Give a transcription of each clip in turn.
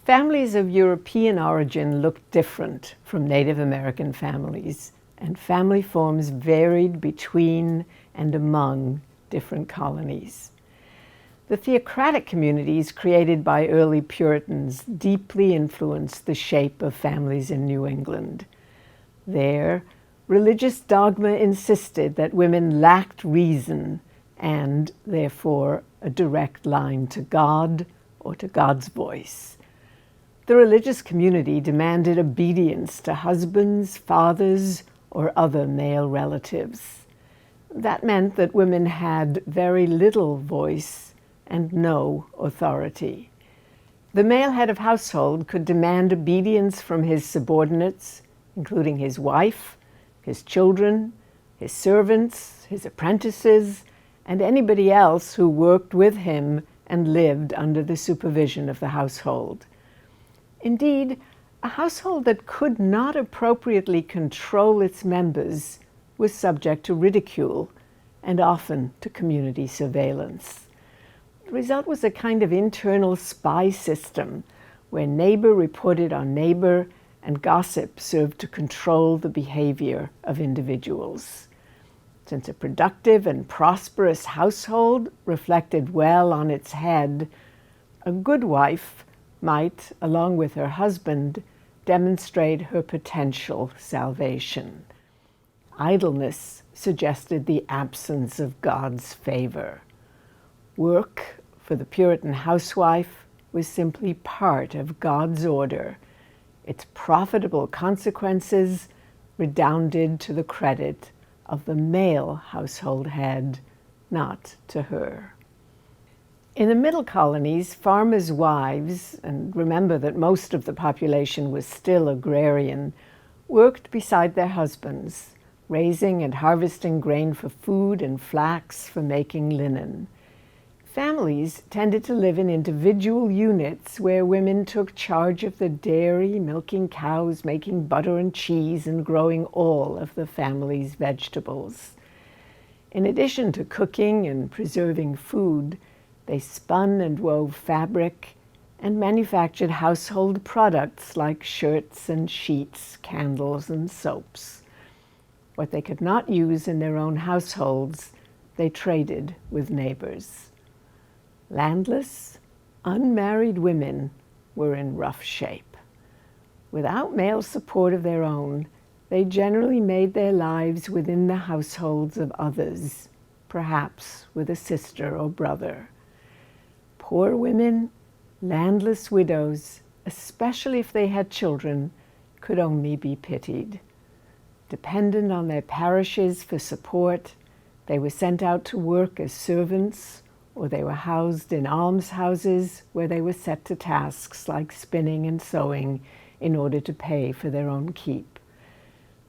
Families of European origin looked different from Native American families, and family forms varied between and among different colonies. The theocratic communities created by early Puritans deeply influenced the shape of families in New England. There, religious dogma insisted that women lacked reason and, therefore, a direct line to God or to God's voice. The religious community demanded obedience to husbands, fathers, or other male relatives. That meant that women had very little voice and no authority. The male head of household could demand obedience from his subordinates, including his wife, his children, his servants, his apprentices, and anybody else who worked with him and lived under the supervision of the household. Indeed, a household that could not appropriately control its members was subject to ridicule and often to community surveillance. The result was a kind of internal spy system where neighbor reported on neighbor and gossip served to control the behavior of individuals. Since a productive and prosperous household reflected well on its head, a good wife might, along with her husband, demonstrate her potential salvation. Idleness suggested the absence of God's favor. Work for the Puritan housewife was simply part of God's order. Its profitable consequences redounded to the credit of the male household head, not to her. In the middle colonies, farmers' wives, and remember that most of the population was still agrarian, worked beside their husbands, raising and harvesting grain for food and flax for making linen. Families tended to live in individual units where women took charge of the dairy, milking cows, making butter and cheese, and growing all of the family's vegetables. In addition to cooking and preserving food, they spun and wove fabric and manufactured household products like shirts and sheets, candles and soaps. What they could not use in their own households, they traded with neighbors. Landless, unmarried women were in rough shape. Without male support of their own, they generally made their lives within the households of others, perhaps with a sister or brother. Poor women, landless widows, especially if they had children, could only be pitied. Dependent on their parishes for support, they were sent out to work as servants, or they were housed in almshouses where they were set to tasks like spinning and sewing in order to pay for their own keep.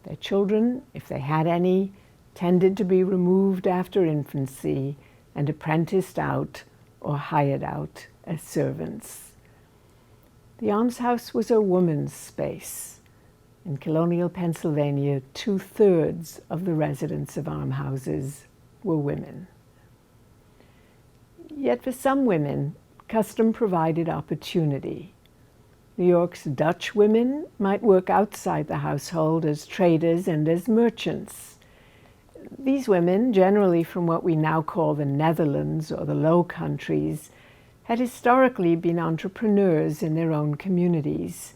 Their children, if they had any, tended to be removed after infancy and apprenticed out or hired out as servants. The almshouse was a woman's space. In colonial Pennsylvania, 2/3 of the residents of almshouses were women. Yet for some women, custom provided opportunity. New York's Dutch women might work outside the household as traders and as merchants. These women, generally from what we now call the Netherlands or the Low Countries, had historically been entrepreneurs in their own communities,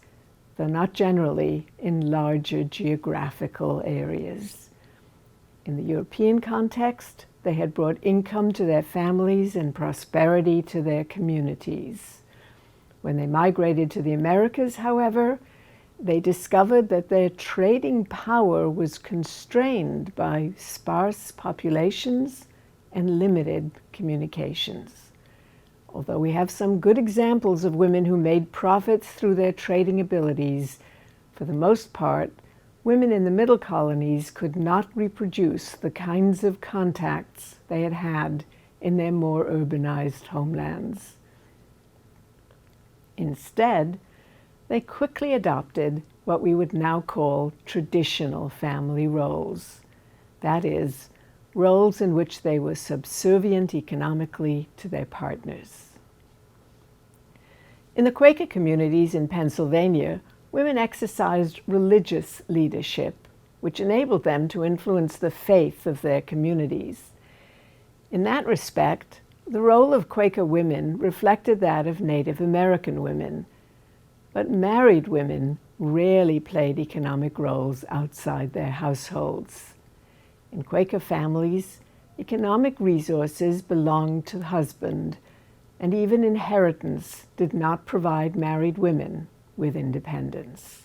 though not generally in larger geographical areas. In the European context, they had brought income to their families and prosperity to their communities. When they migrated to the Americas, however, they discovered that their trading power was constrained by sparse populations and limited communications. Although we have some good examples of women who made profits through their trading abilities, for the most part, women in the middle colonies could not reproduce the kinds of contacts they had had in their more urbanized homelands. Instead, they quickly adopted what we would now call traditional family roles. That is, roles in which they were subservient economically to their partners. In the Quaker communities in Pennsylvania, women exercised religious leadership, which enabled them to influence the faith of their communities. In that respect, the role of Quaker women reflected that of Native American women, but married women rarely played economic roles outside their households. In Quaker families, economic resources belonged to the husband, and even inheritance did not provide married women with independence.